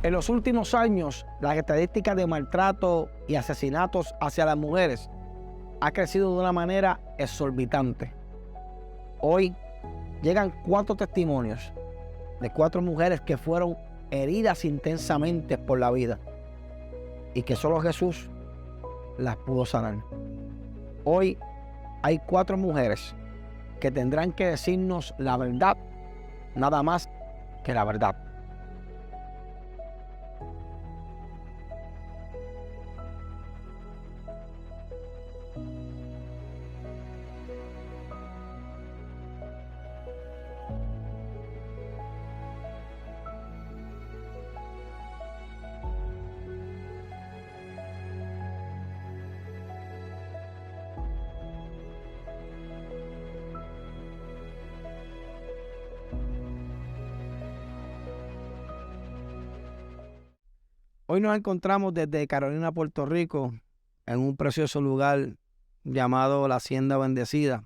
En los últimos años, las estadísticas de maltrato y asesinatos hacia las mujeres ha crecido de una manera exorbitante. Hoy llegan 4 testimonios de 4 mujeres que fueron heridas intensamente por la vida y que solo Jesús las pudo sanar. Hoy hay 4 mujeres que tendrán que decirnos la verdad, nada más que la verdad. Hoy nos encontramos desde Carolina, Puerto Rico, en un precioso lugar llamado La Hacienda Bendecida,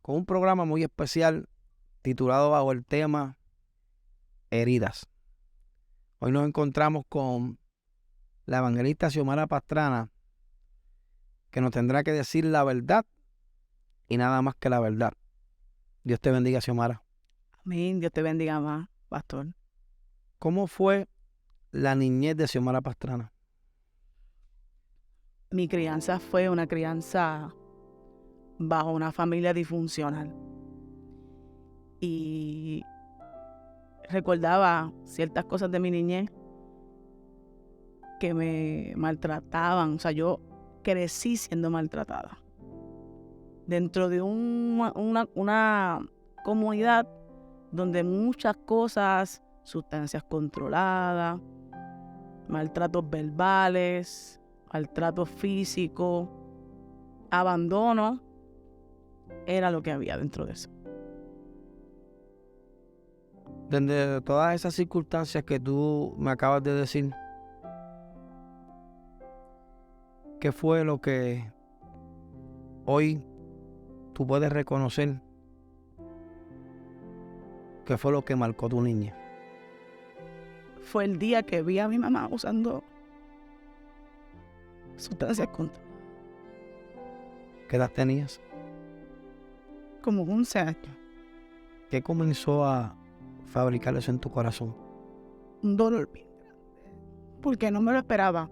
con un programa muy especial titulado bajo el tema Heridas. Hoy nos encontramos con la evangelista Xiomara Pastrana, que nos tendrá que decir la verdad y nada más que la verdad. Dios te bendiga, Xiomara. Amén. Dios te bendiga más, pastor. ¿Cómo fue la niñez de Xiomara Pastrana? Mi crianza fue una crianza bajo una familia disfuncional. Y recordaba ciertas cosas de mi niñez que me maltrataban. O sea, yo crecí siendo maltratada. Dentro de una comunidad donde muchas cosas, sustancias controladas, maltratos verbales, maltrato físico, abandono, era lo que había dentro de eso. Desde todas esas circunstancias que tú me acabas de decir, ¿qué fue lo que hoy tú puedes reconocer que fue lo que marcó tu niña? Fue el día que vi a mi mamá usando sustancias controladas. ¿Qué edad tenías? Como 11 años. ¿Qué comenzó a fabricar eso en tu corazón? Un dolor bien grande, porque no me lo esperaba.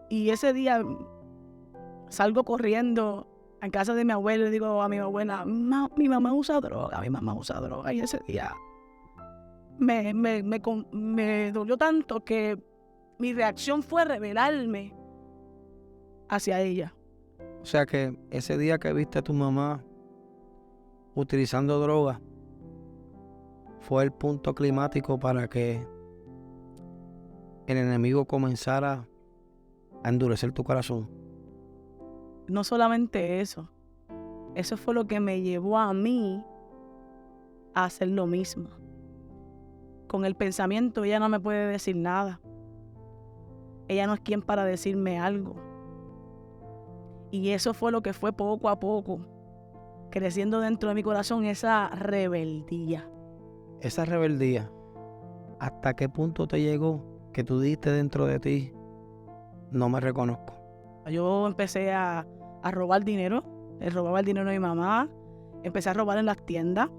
Y ese día salgo corriendo a casa de mi abuela y le digo a mi abuela, mi mamá usa droga, mi mamá usa droga. Y ese día me dolió tanto que mi reacción fue rebelarme hacia ella. O sea que ese día que viste a tu mamá utilizando droga fue el punto climático para que el enemigo comenzara a endurecer tu corazón. No solamente eso fue lo que me llevó a mí a hacer lo mismo. Con el pensamiento, ella no me puede decir nada. Ella no es quien para decirme algo. Y eso fue lo que fue poco a poco creciendo dentro de mi corazón, esa rebeldía. Esa rebeldía, ¿hasta qué punto te llegó que tú diste dentro de ti, no me reconozco? Yo empecé a robar dinero. Robaba el dinero de mi mamá. Empecé a robar en las tiendas.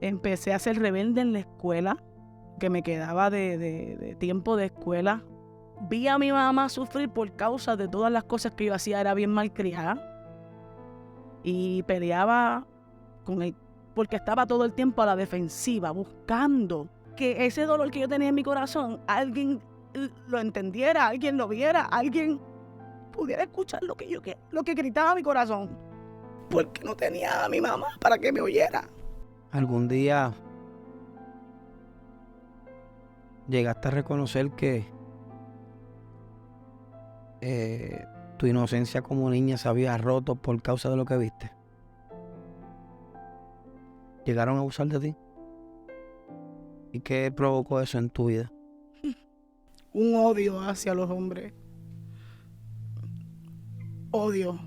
Empecé a ser rebelde en la escuela, que me quedaba de tiempo de escuela. Vi a mi mamá sufrir por causa de todas las cosas que yo hacía. Era bien malcriada. Y peleaba con él porque estaba todo el tiempo a la defensiva, buscando que ese dolor que yo tenía en mi corazón, alguien lo entendiera, alguien lo viera, alguien pudiera escuchar lo que gritaba mi corazón. Porque no tenía a mi mamá para que me oyera. ¿Algún día llegaste a reconocer que tu inocencia como niña se había roto por causa de lo que viste? ¿Llegaron a abusar de ti? ¿Y qué provocó eso en tu vida? Un odio hacia los hombres. Odio.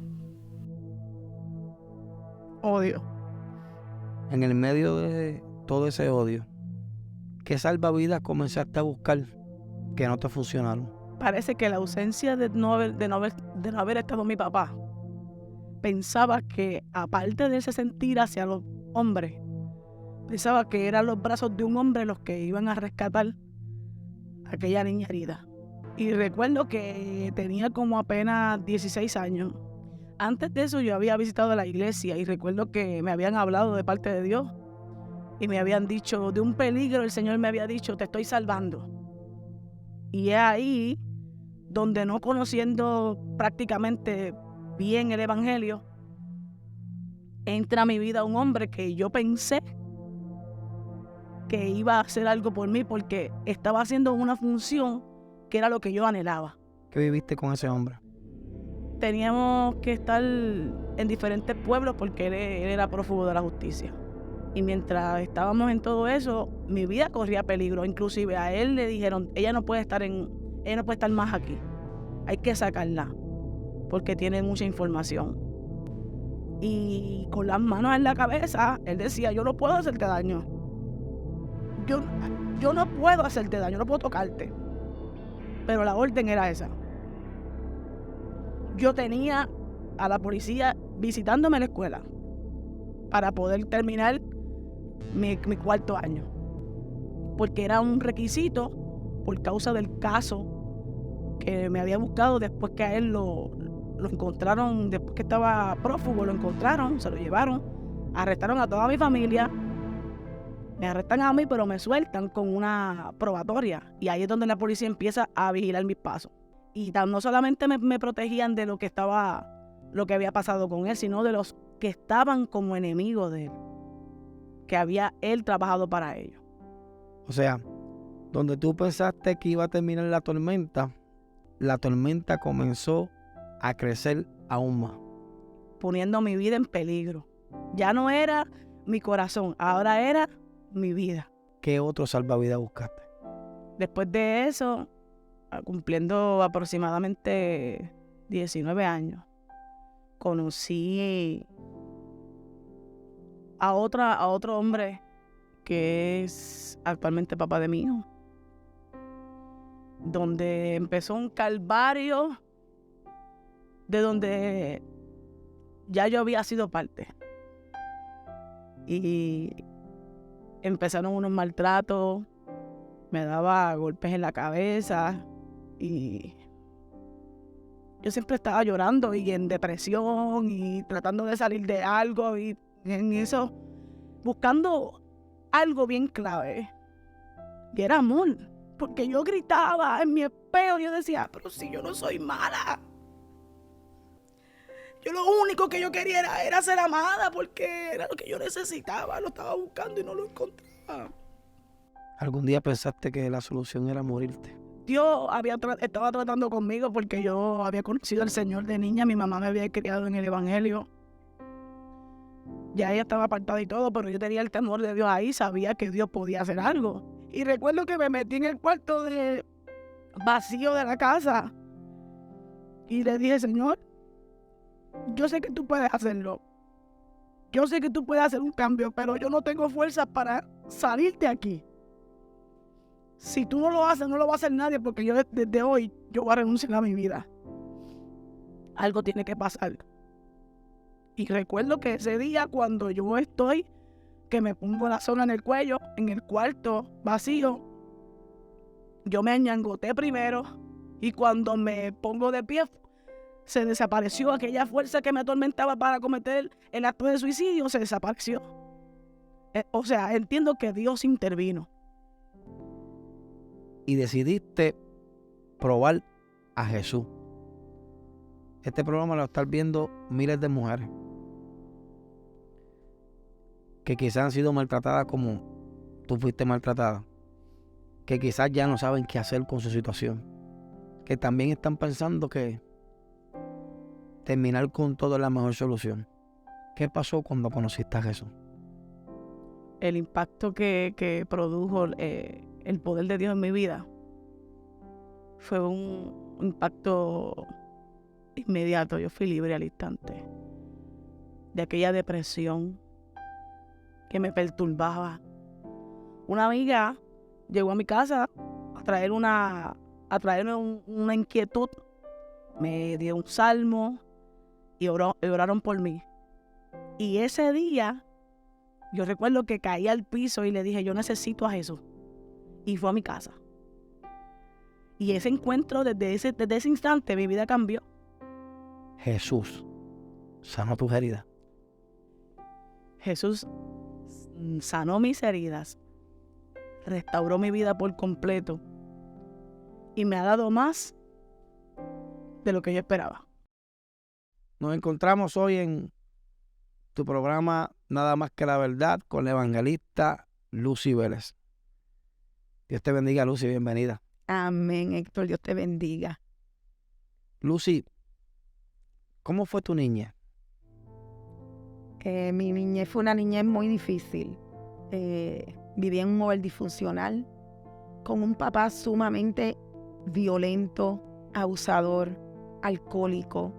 En el medio de todo ese odio, ¿Qué salvavidas comenzaste a buscar que no te funcionaron? Parece que la ausencia de no haber estado mi papá, pensaba que aparte de ese sentir hacia los hombres, pensaba que eran los brazos de un hombre los que iban a rescatar a aquella niña herida. Y recuerdo que tenía como apenas 16 años. Antes de eso yo había visitado la iglesia y recuerdo que me habían hablado de parte de Dios y me habían dicho de un peligro. El Señor me había dicho, te estoy salvando. Y es ahí donde, no conociendo prácticamente bien el evangelio, entra a mi vida un hombre que yo pensé que iba a hacer algo por mí porque estaba haciendo una función que era lo que yo anhelaba. ¿Qué viviste con ese hombre? Teníamos que estar en diferentes pueblos porque él era prófugo de la justicia. Y mientras estábamos en todo eso, mi vida corría peligro. Inclusive a él le dijeron, ella no puede estar más aquí. Hay que sacarla porque tiene mucha información. Y con las manos en la cabeza, él decía, yo no puedo hacerte daño. Yo no puedo hacerte daño, no puedo tocarte. Pero la orden era esa. Yo tenía a la policía visitándome en la escuela para poder terminar mi cuarto año. Porque era un requisito por causa del caso que me había buscado después que a él lo encontraron, después que estaba prófugo, lo encontraron, se lo llevaron, arrestaron a toda mi familia. Me arrestan a mí, pero me sueltan con una probatoria. Y ahí es donde la policía empieza a vigilar mis pasos. Y no solamente me protegían de lo que había pasado con él, sino de los que estaban como enemigos de él, que había él trabajado para ellos. O sea, donde tú pensaste que iba a terminar la tormenta comenzó a crecer aún más. Poniendo mi vida en peligro. Ya no era mi corazón, ahora era mi vida. ¿Qué otro salvavidas buscaste? Después de eso, cumpliendo aproximadamente 19 años, conocí a otro hombre que es actualmente papá de mi hijo, donde empezó un calvario de donde ya yo había sido parte. Y empezaron unos maltratos, me daba golpes en la cabeza y yo siempre estaba llorando y en depresión y tratando de salir de algo y en eso, buscando algo bien clave. Y era amor, porque yo gritaba en mi espejo, yo decía, pero si yo no soy mala. Yo lo único que yo quería era ser amada porque era lo que yo necesitaba, lo estaba buscando y no lo encontraba. ¿Algún día pensaste que la solución era morirte? Dios estaba tratando conmigo porque yo había conocido al Señor de niña, mi mamá me había criado en el Evangelio. Ya ella estaba apartada y todo, pero yo tenía el temor de Dios ahí, sabía que Dios podía hacer algo. Y recuerdo que me metí en el cuarto vacío de la casa y le dije, Señor, yo sé que tú puedes hacerlo. Yo sé que tú puedes hacer un cambio, pero yo no tengo fuerzas para salir de aquí. Si tú no lo haces, no lo va a hacer nadie, porque yo desde hoy yo voy a renunciar a mi vida. Algo tiene que pasar. Y recuerdo que ese día cuando yo estoy, que me pongo la zona en el cuello, en el cuarto vacío, yo me añangoté primero y cuando me pongo de pie, se desapareció aquella fuerza que me atormentaba para cometer el acto de suicidio, se desapareció. O sea, entiendo que Dios intervino. Y decidiste probar a Jesús. Este programa lo están viendo miles de mujeres que quizás han sido maltratadas como tú fuiste maltratada, que quizás ya no saben qué hacer con su situación, que también están pensando que terminar con todo es la mejor solución. ¿Qué pasó cuando conociste a Jesús? El impacto que produjo el poder de Dios en mi vida fue un impacto inmediato. Yo fui libre al instante de aquella depresión que me perturbaba. Una amiga llegó a mi casa a traerme una inquietud. Me dio un salmo y oraron por mí. Y ese día, yo recuerdo que caí al piso y le dije, yo necesito a Jesús. Y fue a mi casa. Y ese encuentro, desde ese instante, mi vida cambió. Jesús sanó tus heridas. Jesús sanó mis heridas, restauró mi vida por completo y me ha dado más de lo que yo esperaba. Nos encontramos hoy en tu programa Nada Más Que la Verdad con la evangelista Lucy Vélez. Dios te bendiga, Lucy, bienvenida. Amén, Héctor, Dios te bendiga. Lucy, ¿cómo fue tu niñez? Mi niñez fue una niñez muy difícil. Viví en un hogar disfuncional con un papá sumamente violento, abusador, alcohólico.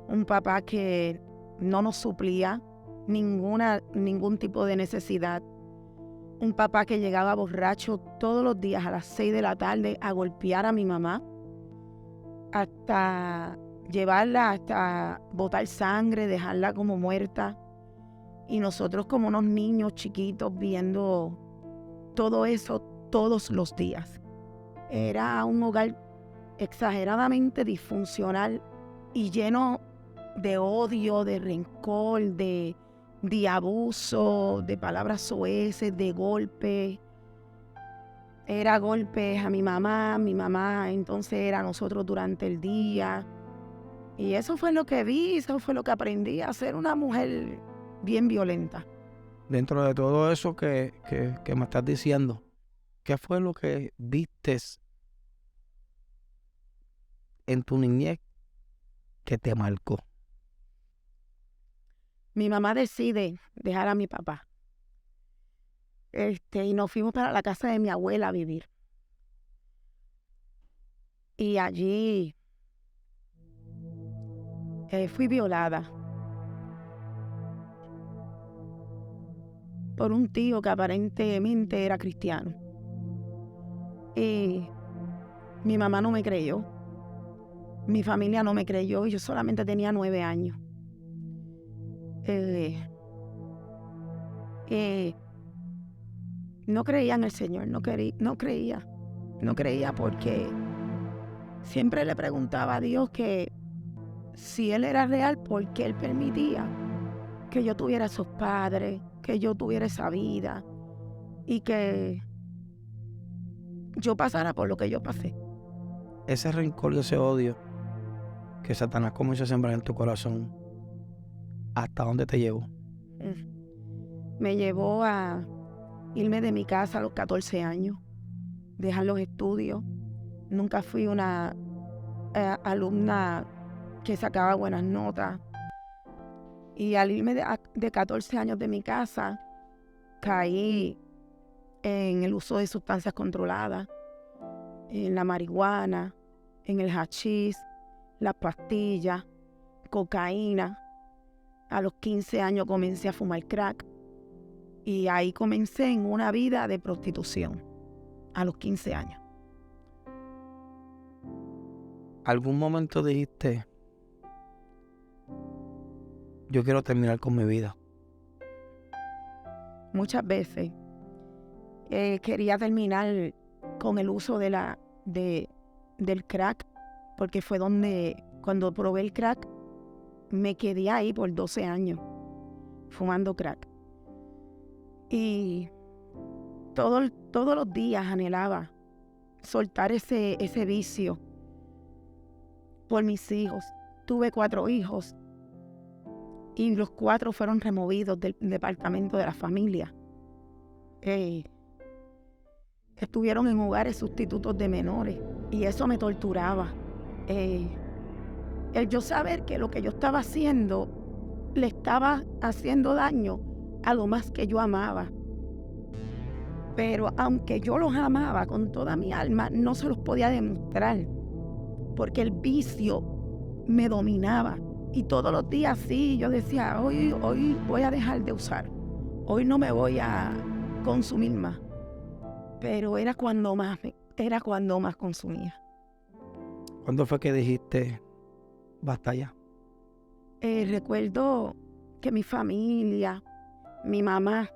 Un papá que no nos suplía ningún tipo de necesidad. Un papá que llegaba borracho todos los días a las 6 de la tarde a golpear a mi mamá, hasta llevarla hasta botar sangre, dejarla como muerta. Y nosotros como unos niños chiquitos viendo todo eso todos los días. Era un hogar exageradamente disfuncional y lleno de odio, de rencor, de abuso, de palabras soeces, de golpes. Era golpes a mi mamá entonces era a nosotros durante el día. Y eso fue lo que vi, eso fue lo que aprendí a ser una mujer bien violenta. Dentro de todo eso que me estás diciendo, ¿qué fue lo que vistes en tu niñez que te marcó? Mi mamá decide dejar a mi papá. Y nos fuimos para la casa de mi abuela a vivir. Y allí fui violada por un tío que aparentemente era cristiano. Y mi mamá no me creyó. Mi familia no me creyó y yo solamente tenía 9 años. No creía en el Señor, no creía porque siempre le preguntaba a Dios que si Él era real, ¿por qué Él permitía que yo tuviera esos padres, que yo tuviera esa vida y que yo pasara por lo que yo pasé? Ese rencor y ese odio que Satanás comenzó a sembrar en tu corazón, ¿hasta dónde te llevó? Me llevó a irme de mi casa a los 14 años, dejar los estudios. Nunca fui una alumna que sacaba buenas notas. Y al irme de 14 años de mi casa, caí en el uso de sustancias controladas, en la marihuana, en el hachís, las pastillas, cocaína. A los 15 años comencé a fumar crack y ahí comencé en una vida de prostitución, a los 15 años. ¿Algún momento dijiste, yo quiero terminar con mi vida? Muchas veces quería terminar con el uso del crack, porque fue cuando probé el crack, me quedé ahí por 12 años, fumando crack. Y todos los días anhelaba soltar ese vicio por mis hijos. Tuve 4 hijos y los 4 fueron removidos del departamento de la familia. Estuvieron en hogares sustitutos de menores y eso me torturaba. El yo saber que lo que yo estaba haciendo le estaba haciendo daño a lo más que yo amaba. Pero aunque yo los amaba con toda mi alma, no se los podía demostrar, porque el vicio me dominaba. Y todos los días sí, yo decía, hoy voy a dejar de usar, hoy no me voy a consumir más. pero era cuando más consumía. ¿Cuándo fue que dijiste, basta ya? Recuerdo que mi familia, mi mamá,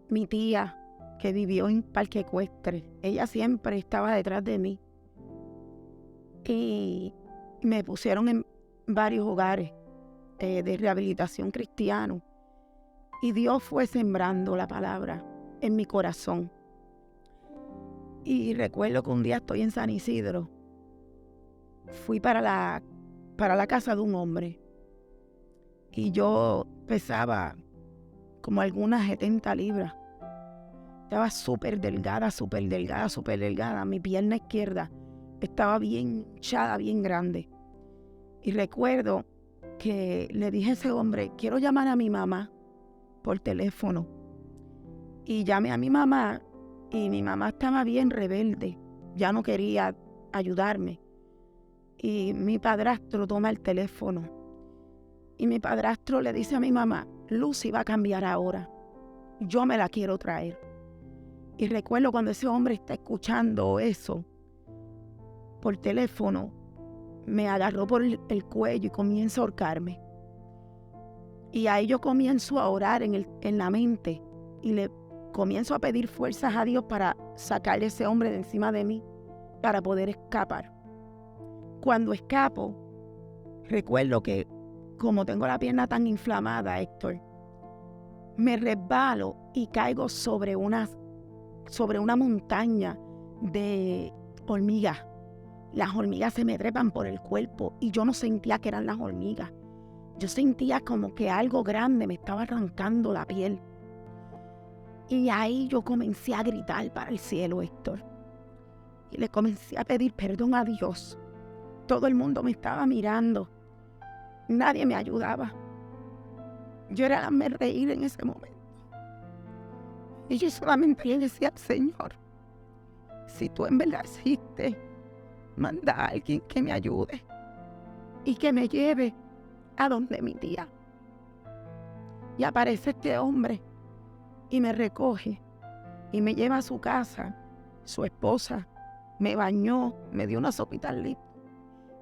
mi tía, que vivió en Parque Ecuestre, ella siempre estaba detrás de mí. Y me pusieron en varios hogares de rehabilitación cristiano. Y Dios fue sembrando la palabra en mi corazón. Y recuerdo que un día estoy en San Isidro. Fui para la casa de un hombre. Y yo pesaba como algunas 70 libras. Estaba súper delgada. Mi pierna izquierda estaba bien hinchada, bien grande. Y recuerdo que le dije a ese hombre, quiero llamar a mi mamá por teléfono. Y llamé a mi mamá y mi mamá estaba bien rebelde. Ya no quería ayudarme. Y mi padrastro toma el teléfono. Y mi padrastro le dice a mi mamá, Lucy va a cambiar ahora. Yo me la quiero traer. Y recuerdo cuando ese hombre está escuchando eso por teléfono, me agarró por el cuello y comienza a ahorcarme. Y ahí yo comienzo a orar en la mente y le comienzo a pedir fuerzas a Dios para sacarle a ese hombre de encima de mí para poder escapar. Cuando escapo, recuerdo que como tengo la pierna tan inflamada, Héctor, me resbalo y caigo sobre una montaña de hormigas. Las hormigas se me trepan por el cuerpo y yo no sentía que eran las hormigas. Yo sentía como que algo grande me estaba arrancando la piel. Y ahí yo comencé a gritar para el cielo, Héctor. Y le comencé a pedir perdón a Dios. Todo el mundo me estaba mirando. Nadie me ayudaba. Yo era la más reír en ese momento. Y yo solamente le decía al Señor, si tú en verdad existes, manda a alguien que me ayude y que me lleve a donde mi tía. Y aparece este hombre y me recoge y me lleva a su casa. Su esposa me bañó, me dio una sopita al listo.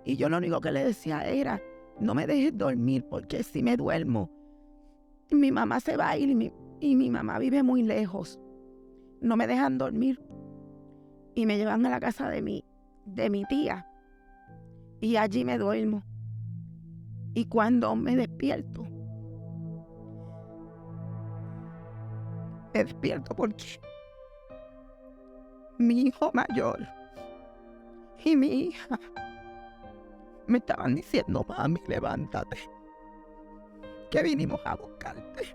Y yo lo único que le decía era, no me dejes dormir porque si me duermo, mi mamá se va a ir y mi mamá vive muy lejos. No me dejan dormir. Y me llevan a la casa de mi tía. Y allí me duermo. Y cuando me despierto porque mi hijo mayor y mi hija me estaban diciendo, mami, levántate, que vinimos a buscarte.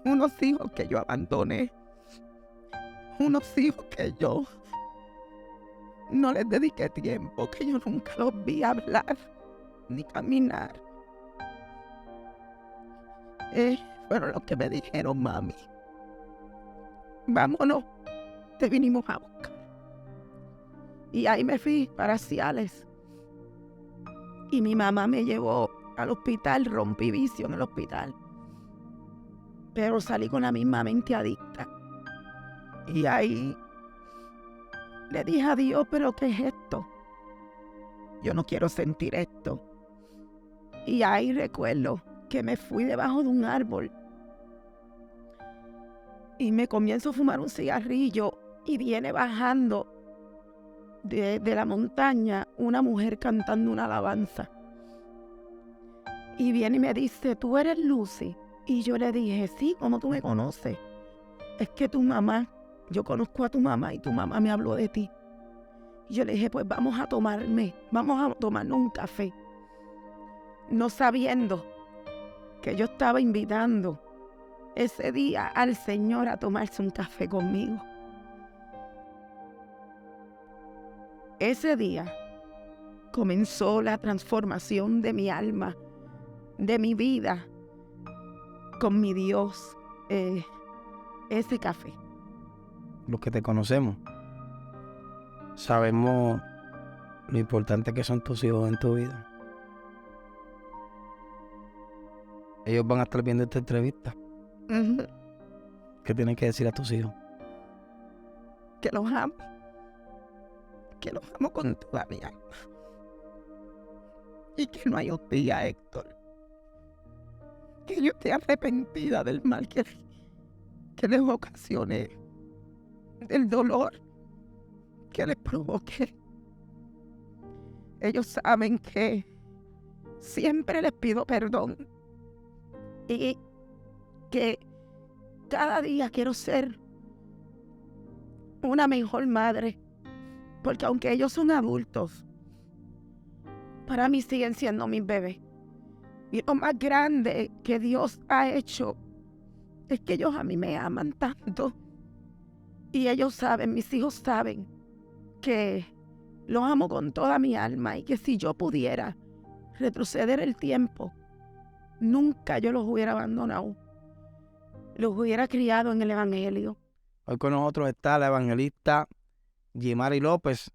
Unos hijos que yo abandoné, unos hijos que yo no les dediqué tiempo, que yo nunca los vi hablar ni caminar. Fueron los que me dijeron, mami, vámonos, te vinimos a buscar. Y ahí me fui para Ciales. Y mi mamá me llevó al hospital, rompí vicio en el hospital. Pero salí con la misma mente adicta. Y ahí le dije a Dios, ¿pero qué es esto? Yo no quiero sentir esto. Y ahí recuerdo que me fui debajo de un árbol. Y me comienzo a fumar un cigarrillo y viene bajando de la montaña una mujer cantando una alabanza. Y viene y me dice, ¿tú eres Lucy? Y yo le dije, sí, ¿cómo tú me conoces? Es que tu mamá, yo conozco a tu mamá y tu mamá me habló de ti. Y yo le dije, pues vamos a tomarnos un café. No sabiendo que yo estaba invitando ese día al Señor a tomarse un café conmigo. Ese día comenzó la transformación de mi alma, de mi vida, con mi Dios, ese café. Los que te conocemos sabemos lo importante que son tus hijos en tu vida. Ellos van a estar viendo esta entrevista. Uh-huh. ¿Qué tienes que decir a tus hijos? Que los amo. Que los amo con toda mi alma. Y que no hay un día, Héctor, que yo esté arrepentida del mal que les ocasioné, del dolor que les provoqué. Ellos saben que siempre les pido perdón y que cada día quiero ser una mejor madre, porque aunque ellos son adultos, para mí siguen siendo mis bebés. Y lo más grande que Dios ha hecho es que ellos a mí me aman tanto. Y ellos saben, mis hijos saben, que los amo con toda mi alma y que si yo pudiera retroceder el tiempo, nunca yo los hubiera abandonado. Los hubiera criado en el Evangelio. Hoy con nosotros está la evangelista Yimari López,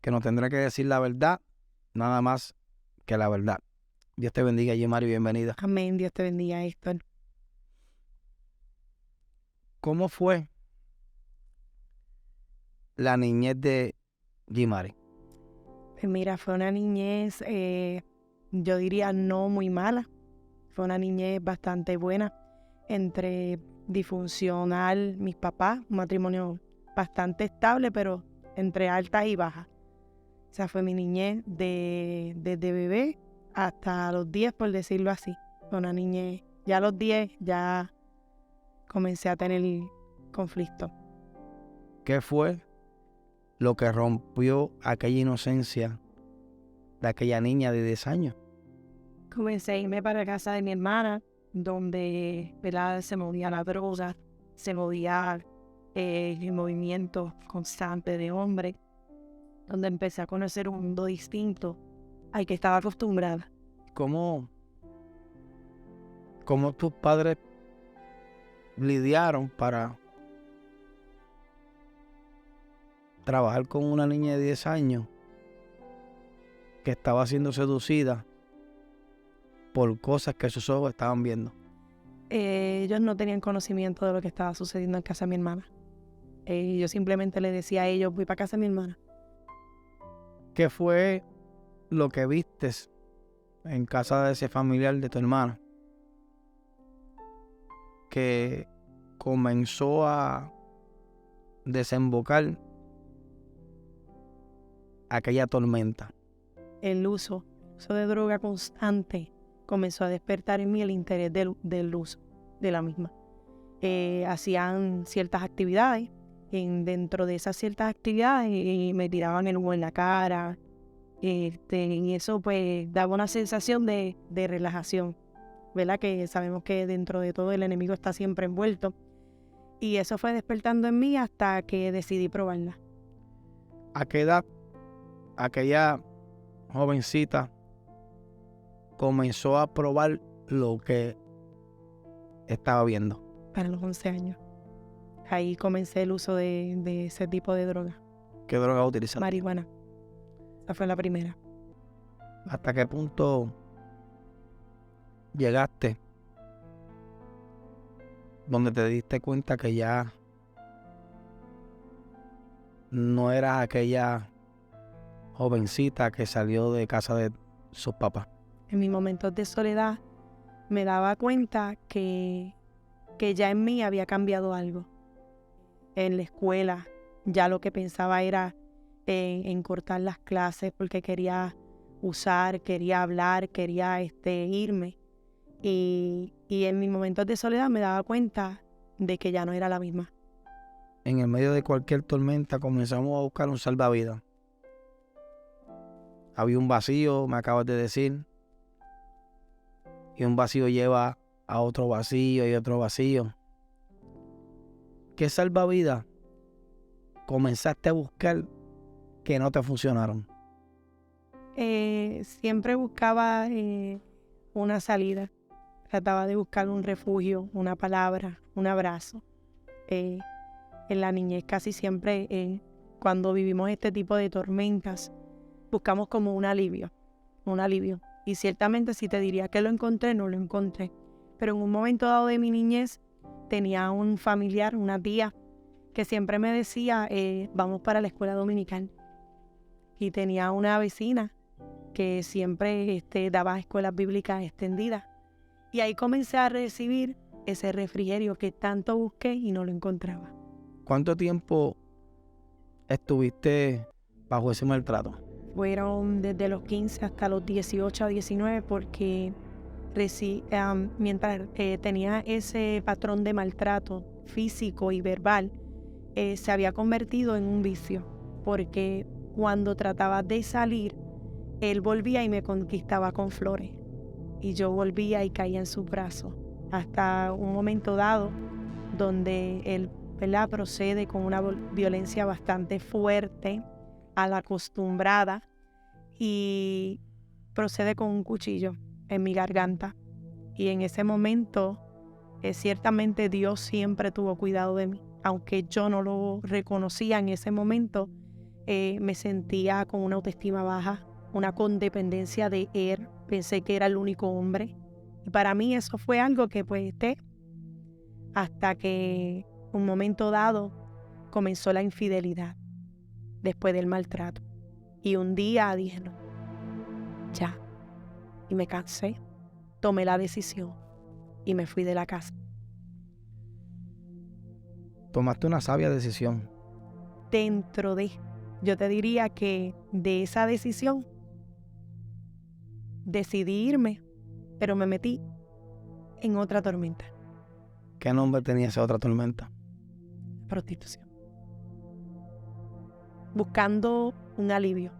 que nos tendrá que decir la verdad, nada más que la verdad. Dios te bendiga, Yimari, bienvenida. Amén, Dios te bendiga, Héctor. ¿Cómo fue la niñez de Yimari? Pues mira, fue una niñez, yo diría no muy mala. Fue una niñez bastante buena, entre disfuncional, mis papás, un matrimonio bastante estable, pero entre altas y bajas. O sea, fue mi niñez desde bebé hasta los 10, por decirlo así. Fue una niñez, ya a los 10 ya comencé a tener conflicto. ¿Qué fue lo que rompió aquella inocencia de aquella niña de 10 años? Comencé a irme para casa de mi hermana, donde, ¿verdad?, se movía la droga, se movía el movimiento constante de hombre, donde empecé a conocer un mundo distinto al que estaba acostumbrada. ¿Cómo tus padres lidiaron para trabajar con una niña de 10 años que estaba siendo seducida por cosas que sus ojos estaban viendo? Ellos no tenían conocimiento de lo que estaba sucediendo en casa de mi hermana. Yo simplemente le decía a ellos, voy para casa de mi hermana. ¿Qué fue lo que vistes en casa de ese familiar de tu hermana que comenzó a desembocar aquella tormenta? El uso de droga constante comenzó a despertar en mí el interés del uso de la misma. Hacían ciertas actividades, dentro de esas ciertas actividades me tiraban el humo en la cara, y eso pues daba una sensación de relajación, ¿verdad? Que sabemos que dentro de todo el enemigo está siempre envuelto, y eso fue despertando en mí hasta que decidí probarla. ¿A qué edad aquella jovencita comenzó a probar lo que estaba viendo? Para los 11 años. Ahí comencé el uso de ese tipo de droga. ¿Qué droga utilizaste? Marihuana. Esa fue la primera. ¿Hasta qué punto llegaste donde te diste cuenta que ya no eras aquella jovencita que salió de casa de sus papás? En mis momentos de soledad me daba cuenta que ya en mí había cambiado algo. En la escuela ya lo que pensaba era en cortar las clases porque quería usar, quería hablar, quería irme. Y en mis momentos de soledad me daba cuenta de que ya no era la misma. En el medio de cualquier tormenta comenzamos a buscar un salvavidas. Había un vacío, me acabas de decir, y un vacío lleva a otro vacío y otro vacío. ¿Qué salvavidas comenzaste a buscar que no te funcionaron? Siempre buscaba una salida. Trataba de buscar un refugio, una palabra, un abrazo. En la niñez casi siempre, cuando vivimos este tipo de tormentas, buscamos como un alivio. Y ciertamente si te diría que lo encontré, no lo encontré. Pero en un momento dado de mi niñez, tenía un familiar, una tía, que siempre me decía, vamos para la escuela dominical. Y tenía una vecina que siempre daba escuelas bíblicas extendidas. Y ahí comencé a recibir ese refrigerio que tanto busqué y no lo encontraba. ¿Cuánto tiempo estuviste bajo ese maltrato? Fueron desde los 15 hasta los 18 a 19 porque mientras tenía ese patrón de maltrato físico y verbal, se había convertido en un vicio, porque cuando trataba de salir, él volvía y me conquistaba con flores, y yo volvía y caía en sus brazos, hasta un momento dado donde él, ¿verdad?, procede con una violencia bastante fuerte, a la acostumbrada, y procede con un cuchillo en mi garganta. Y en ese momento, ciertamente Dios siempre tuvo cuidado de mí. Aunque yo no lo reconocía en ese momento, me sentía con una autoestima baja, una codependencia de él. Pensé que era el único hombre. Y para mí eso fue algo que hasta que un momento dado comenzó la infidelidad después del maltrato. Y un día dije, no, ya. Y me cansé, tomé la decisión y me fui de la casa. Tomaste una sabia decisión. Yo te diría que de esa decisión decidí irme, pero me metí en otra tormenta. ¿Qué nombre tenía esa otra tormenta? Prostitución. Buscando un alivio,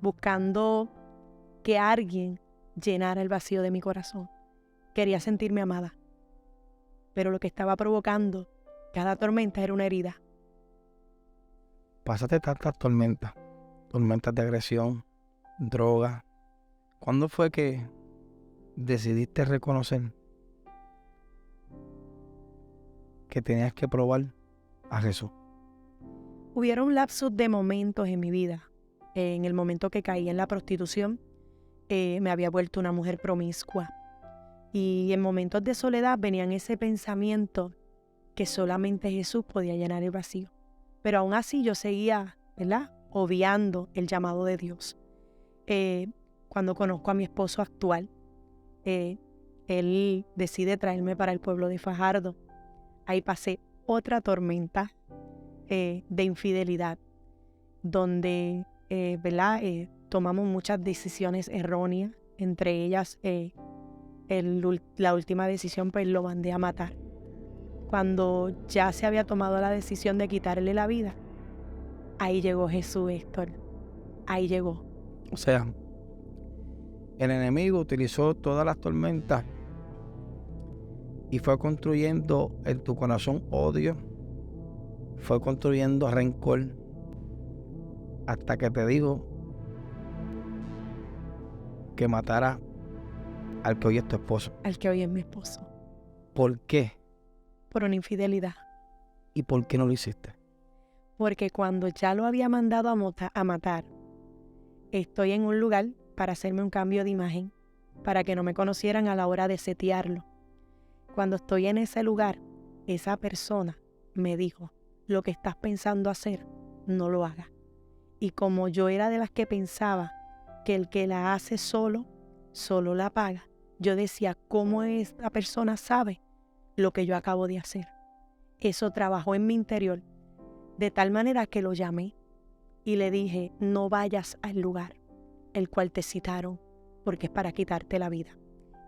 buscando que alguien llenara el vacío de mi corazón. Quería sentirme amada, pero lo que estaba provocando cada tormenta era una herida. Pasaste tantas tormentas de agresión, droga. ¿Cuándo fue que decidiste reconocer que tenías que probar a Jesús? Hubieron lapsos de momentos en mi vida. En el momento que caí en la prostitución, me había vuelto una mujer promiscua. Y en momentos de soledad venían ese pensamiento que solamente Jesús podía llenar el vacío. Pero aún así yo seguía, ¿verdad?, obviando el llamado de Dios. Cuando conozco a mi esposo actual, él decide traerme para el pueblo de Fajardo. Ahí pasé otra tormenta de infidelidad, donde tomamos muchas decisiones erróneas. Entre ellas, la última decisión, pues lo mandé a matar. Cuando ya se había tomado la decisión de quitarle la vida, ahí llegó Jesús, Héctor. Ahí llegó. O sea, el enemigo utilizó todas las tormentas y fue construyendo en tu corazón odio, fue construyendo rencor, hasta que te dijo que matara al que hoy es tu esposo. Al que hoy es mi esposo. ¿Por qué? Por una infidelidad. ¿Y por qué no lo hiciste? Porque cuando ya lo había mandado a matar, estoy en un lugar para hacerme un cambio de imagen, para que no me conocieran a la hora de setearlo. Cuando estoy en ese lugar, esa persona me dijo, lo que estás pensando hacer, no lo hagas. Y como yo era de las que pensaba que el que la hace solo la paga, yo decía, ¿cómo esta persona sabe lo que yo acabo de hacer? Eso trabajó en mi interior, de tal manera que lo llamé y le dije, no vayas al lugar el cual te citaron, porque es para quitarte la vida.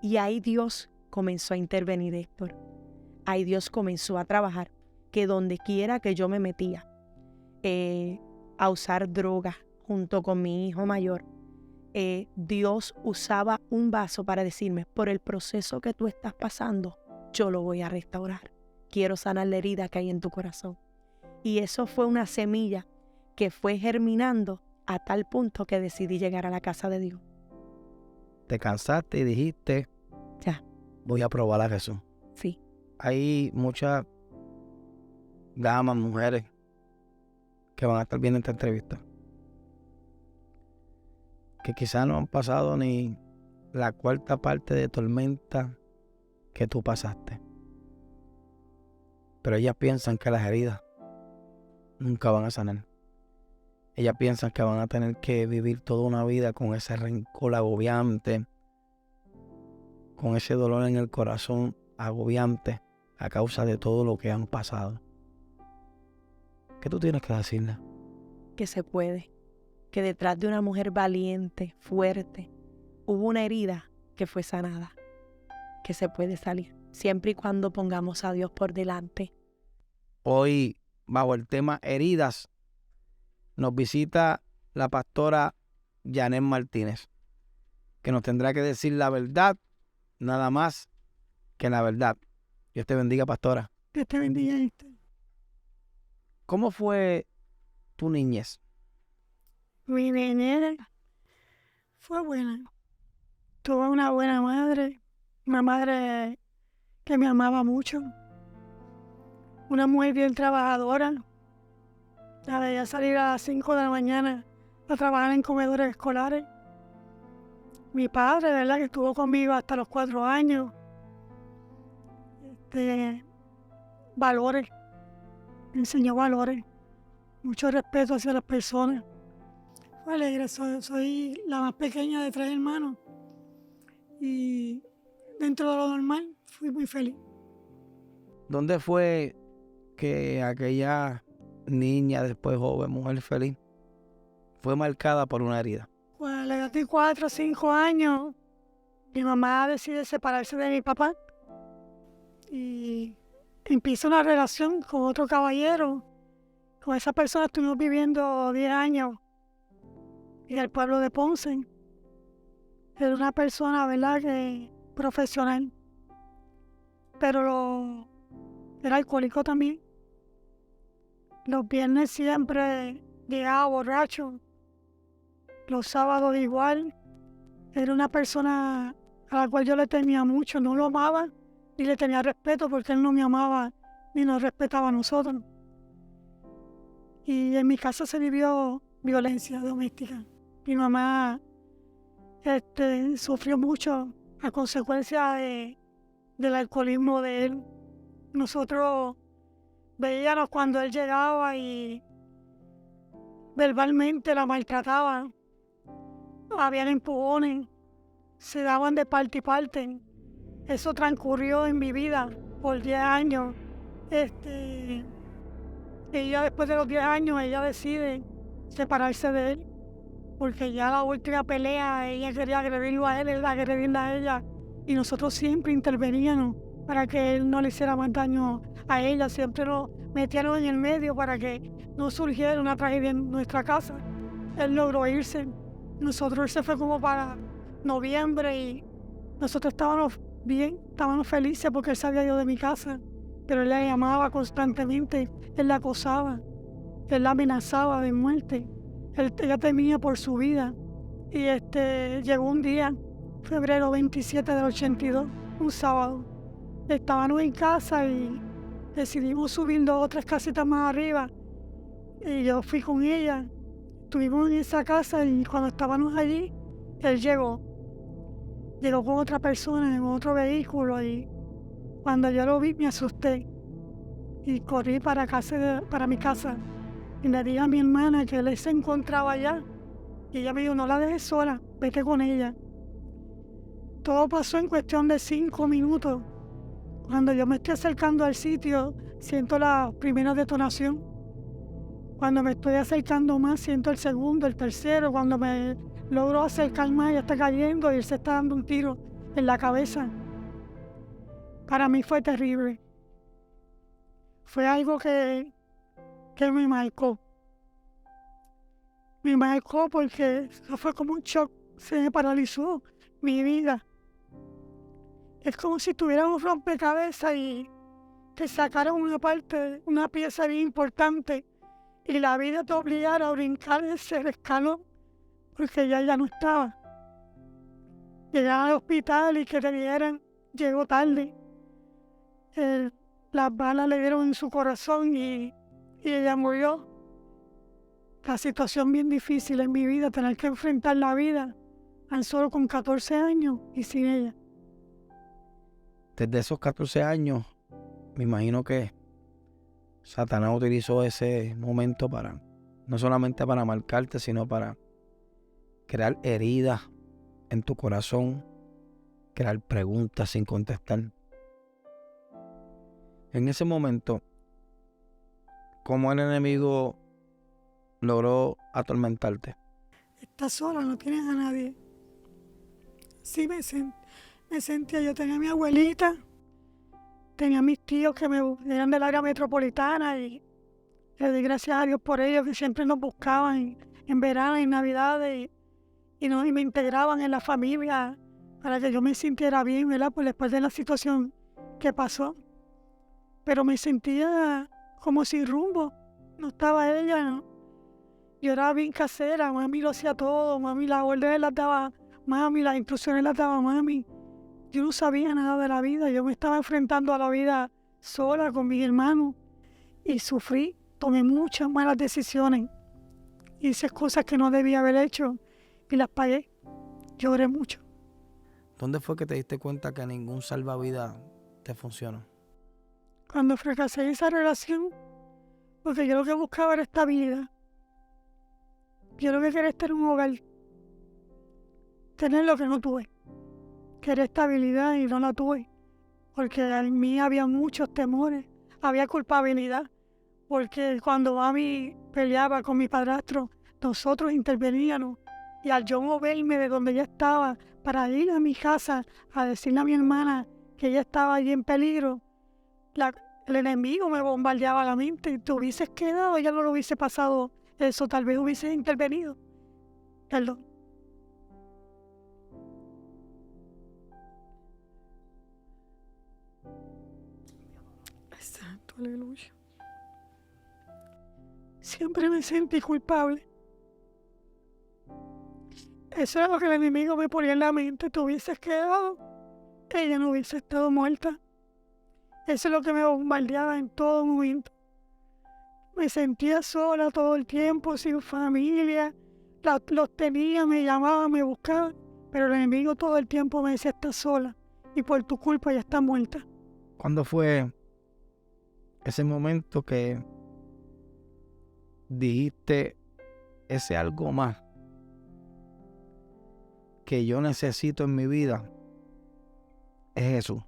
Y ahí Dios comenzó a intervenir, Héctor. Ahí Dios comenzó a trabajar, que donde quiera que yo me metía, a usar drogas junto con mi hijo mayor, Dios usaba un vaso para decirme, por el proceso que tú estás pasando, yo lo voy a restaurar. Quiero sanar la herida que hay en tu corazón. Y eso fue una semilla que fue germinando a tal punto que decidí llegar a la casa de Dios. Te cansaste y dijiste, Ya. Voy a probar a Jesús. Sí. Hay muchas damas, mujeres que van a estar viendo esta entrevista, que quizás no han pasado ni la cuarta parte de tormenta que tú pasaste. pero ellas piensan que las heridas nunca van a sanar. Ellas piensan que van a tener que vivir toda una vida con ese rencor agobiante, con ese dolor en el corazón agobiante a causa de todo lo que han pasado. ¿Qué tú tienes que decirle? Que se puede, que detrás de una mujer valiente, fuerte, hubo una herida que fue sanada, que se puede salir, siempre y cuando pongamos a Dios por delante. Hoy, bajo el tema heridas, nos visita la pastora Yanet Martínez, que nos tendrá que decir la verdad, nada más que la verdad. Dios te bendiga, pastora. Dios te bendiga. ¿Cómo fue tu niñez? Mi niñez fue buena. Tuve una buena madre, una madre que me amaba mucho, una mujer bien trabajadora. La veía salir a las 5 de la mañana a trabajar en comedores escolares. Mi padre, ¿verdad?, que estuvo conmigo hasta los 4 años. Valores, me enseñó valores, mucho respeto hacia las personas. Fue alegre, soy la más pequeña de 3 hermanos y dentro de lo normal fui muy feliz. ¿Dónde fue que aquella niña, después joven, mujer feliz, fue marcada por una herida? Pues a la edad de 4 o 5 años, mi mamá decide separarse de mi papá y empieza una relación con otro caballero. Con esa persona estuvimos viviendo 10 años en el pueblo de Ponce. Era una persona, ¿verdad?, que profesional, pero era alcohólico también. Los viernes siempre llegaba borracho, los sábados igual. Era una persona a la cual yo le temía mucho, no lo amaba ni le tenía respeto porque él no me amaba ni nos respetaba a nosotros. Y en mi casa se vivió violencia doméstica. Mi mamá sufrió mucho a consecuencia del alcoholismo de él. Nosotros veíamos cuando él llegaba y verbalmente la maltrataban. Habían empujones, se daban de parte y parte. Eso transcurrió en mi vida por 10 años. Ella, después de los 10 años, ella decide separarse de él, porque ya la última pelea ella quería agredirlo a él agredirla a ella, y nosotros siempre interveníamos para que él no le hiciera más daño a ella, siempre nos metíamos en el medio para que no surgiera una tragedia en nuestra casa. Él logró irse, él se fue como para noviembre y nosotros estábamos bien, estábamos felices porque él se había ido de mi casa, pero él la llamaba constantemente, él la acosaba, él la amenazaba de muerte, ella temía por su vida. Y llegó un día, febrero 27 del 82, un sábado. Estábamos en casa y decidimos subir 2 o 3 casitas más arriba. Y yo fui con ella, estuvimos en esa casa y cuando estábamos allí, él llegó con otra persona en otro vehículo y cuando yo lo vi me asusté y corrí para mi casa y le dije a mi hermana que él se encontraba allá y ella me dijo, no la dejes sola, vete con ella. Todo pasó en cuestión de 5 minutos. Cuando yo me estoy acercando al sitio, siento la primera detonación. Cuando me estoy acercando más, siento el segundo, el tercero. Cuando me logro acercar más, ya está cayendo y él se está dando un tiro en la cabeza. Para mí fue terrible. Fue algo que me marcó. Me marcó porque eso fue como un shock. Se me paralizó mi vida. Es como si tuviera un rompecabezas y te sacaron una pieza bien importante y la vida te obligara a brincar ese escalón porque ya no estaba. Llegar al hospital y que te dieran, llegó tarde. Las balas le dieron en su corazón y ella murió. La situación bien difícil en mi vida, tener que enfrentar la vida tan solo con 14 años y sin ella. Desde esos 14 años, me imagino que Satanás utilizó ese momento no solamente para marcarte, sino para crear heridas en tu corazón, crear preguntas sin contestar. En ese momento, ¿cómo el enemigo logró atormentarte? Estás sola, no tienes a nadie. Sí, me sentía, yo tenía a mi abuelita, tenía a mis tíos que eran del área metropolitana y le doy gracias a Dios por ellos que siempre nos buscaban en verano, en Navidades y me integraban en la familia para que yo me sintiera bien, ¿verdad? Pues después de la situación que pasó. Pero me sentía como sin rumbo, no estaba ella, ¿no? Yo era bien casera, mami lo hacía todo, mami las órdenes las daba mami, las instrucciones las daba mami. Yo no sabía nada de la vida, yo me estaba enfrentando a la vida sola con mis hermanos y sufrí, tomé muchas malas decisiones, hice cosas que no debía haber hecho y las pagué, lloré mucho. ¿Dónde fue que te diste cuenta que ningún salvavidas te funcionó? Cuando fracasé en esa relación, porque yo lo que buscaba era estabilidad. Yo lo que quería es tener un hogar, tener lo que no tuve. Quería estabilidad y no la tuve, porque en mí había muchos temores, había culpabilidad, porque cuando mami peleaba con mi padrastro, nosotros interveníamos, y al yo moverme de donde ella estaba para ir a mi casa a decirle a mi hermana que ella estaba allí en peligro, el enemigo me bombardeaba la mente, y te hubieses quedado, ella no lo hubiese pasado eso, tal vez hubiese intervenido. Perdón. Exacto, aleluya. Siempre me sentí culpable. Eso era lo que el enemigo me ponía en la mente. Te hubieses quedado, ella no hubiese estado muerta. Eso es lo que me bombardeaba en todo momento. Me sentía sola todo el tiempo, sin familia. Los tenía, me llamaban, me buscaban. Pero el enemigo todo el tiempo me decía, estás sola. Y por tu culpa ya está muerta. ¿Cuándo fue ese momento que dijiste ese algo más que yo necesito en mi vida? Es Jesús.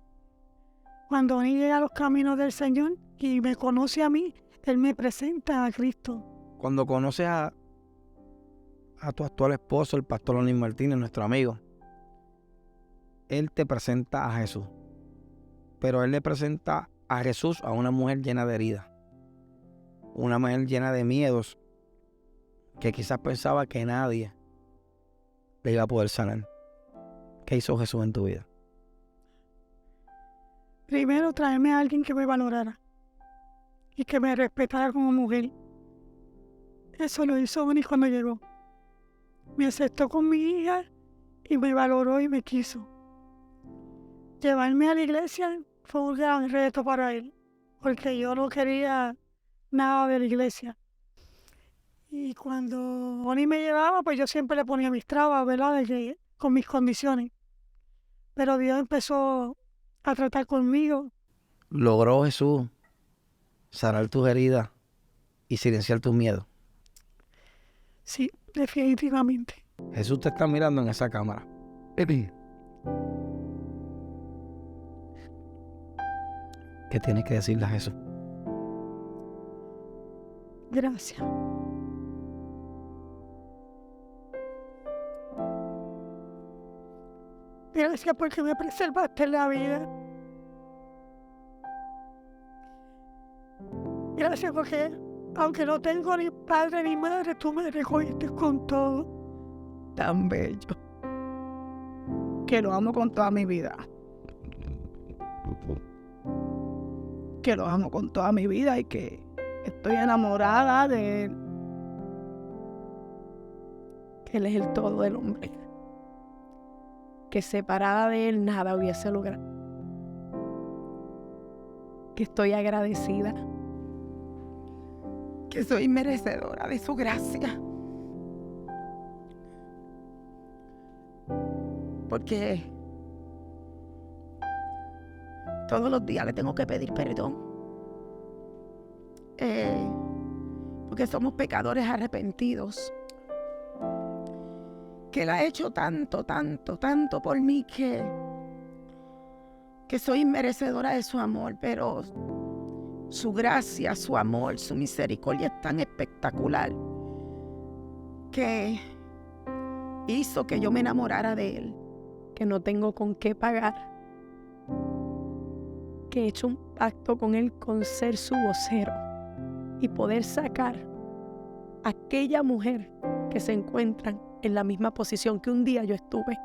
Cuando uno llega a los caminos del Señor y me conoce a mí, Él me presenta a Cristo. Cuando conoces a tu actual esposo, el pastor Onis Martínez, nuestro amigo, Él te presenta a Jesús. Pero Él le presenta a Jesús a una mujer llena de heridas. Una mujer llena de miedos que quizás pensaba que nadie le iba a poder sanar. ¿Qué hizo Jesús en tu vida? Primero, traerme a alguien que me valorara y que me respetara como mujer. Eso lo hizo Onis cuando llegó. Me aceptó con mi hija y me valoró y me quiso. Llevarme a la iglesia fue un gran reto para él, porque yo no quería nada de la iglesia. Y cuando Onis me llevaba, pues yo siempre le ponía mis trabas, ¿verdad? Con mis condiciones. Pero Dios empezó a tratar conmigo. ¿Logró Jesús sanar tus heridas y silenciar tus miedos? Sí, definitivamente. Jesús te está mirando en esa cámara. ¿Qué tienes que decirle a Jesús? Gracias. Gracias porque me preservaste la vida. Gracias porque, aunque no tengo ni padre ni madre, tú me recogiste con todo. Tan bello. Que lo amo con toda mi vida. Que lo amo con toda mi vida y que estoy enamorada de él. Que él es el todo del hombre. Que separada de él nada hubiese logrado. Que estoy agradecida. Que soy merecedora de su gracia. Porque todos los días le tengo que pedir perdón. porque somos pecadores arrepentidos, que Él ha hecho tanto, tanto, tanto por mí que soy inmerecedora de su amor, pero su gracia, su amor, su misericordia es tan espectacular que hizo que yo me enamorara de Él, que no tengo con qué pagar, que he hecho un pacto con Él con ser su vocero y poder sacar a aquella mujer que se encuentra en la misma posición que un día yo estuve.